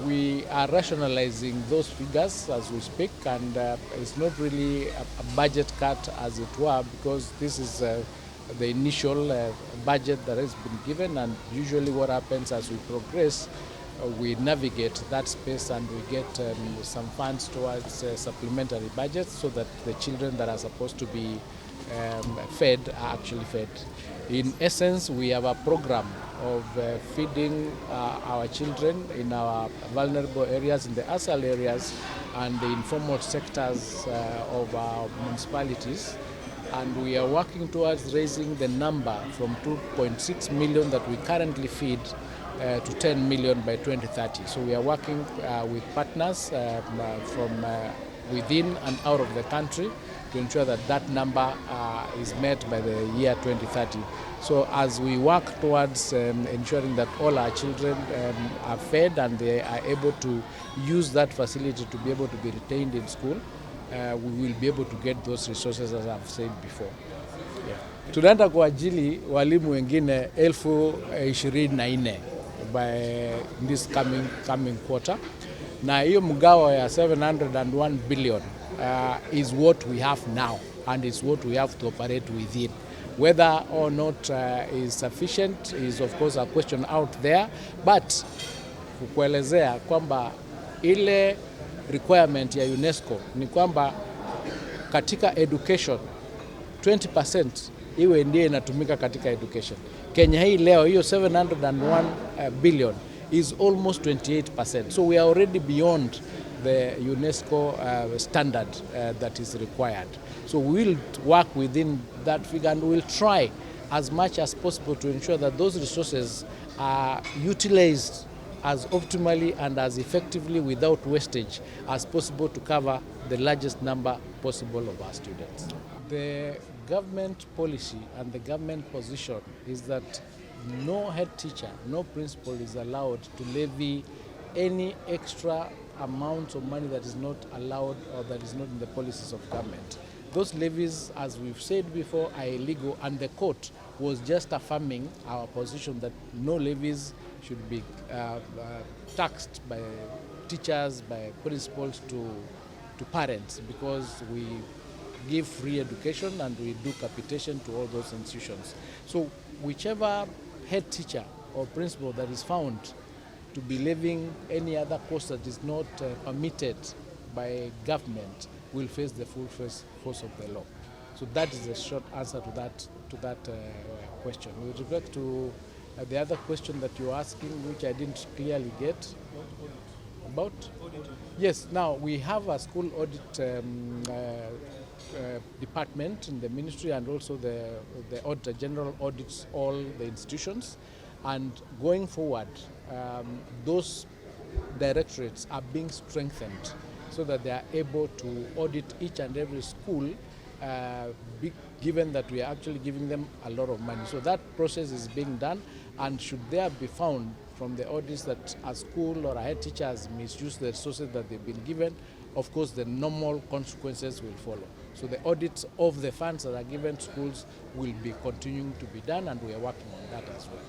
We are rationalizing those figures as we speak, and it's not really a budget cut as it were, because this is the initial budget that has been given, and usually what happens as we progress, we navigate that space and we get some funds towards supplementary budgets so that the children that are supposed to be fed are actually fed. In essence, we have a program of feeding our children in our vulnerable areas, in the ASAL areas and the informal sectors of our municipalities. And we are working towards raising the number from 2.6 million that we currently feed to 10 million by 2030. So we are working with partners from within and out of the country to ensure that that number is met by the year 2030. So as we work towards ensuring that all our children are fed and they are able to use that facility to be able to be retained in school, we will be able to get those resources, as I've said before. Yeah. Tunaenda kuajili walimu wengine 24,000 by this coming quarter. Na hiyo mgao ya 701 billion is what we have now, and is what we have to operate within. Whether or not is sufficient is of course a question out there, but kukuelezea kwamba ile requirement ya UNESCO ni kwamba katika education 20% iwe ndiye inatumika katika education. Kenya hii leo hiyo 701 billion is almost 28%. So we are already beyond the UNESCO standard that is required. So we will work within that figure, and we will try as much as possible to ensure that those resources are utilized as optimally and as effectively without wastage as possible to cover the largest number possible of our students. The government policy and the government position is that no head teacher, no principal is allowed to levy any extra amount of money that is not allowed or that is not in the policies of government. Those levies, as we've said before, are illegal, and the court was just affirming our position that no levies should be taxed by teachers, by principals to parents, because we give free education and we do capitation to all those institutions. So whichever head teacher or principal that is found to be levying any other cost that is not permitted by government will face the full force of the law. So that is a short answer to that question. With respect to the other question that you're asking, which I didn't clearly get, about? Yes, now we have a school audit department in the ministry, and also the Auditor General audits all the institutions. And going forward, those directorates are being strengthened so that they are able to audit each and every school, given that we are actually giving them a lot of money. So that process is being done, and should there be found from the audits that a school or a head teacher has misused the resources that they've been given, of course the normal consequences will follow. So the audits of the funds that are given to schools will be continuing to be done, and we are working on that as well.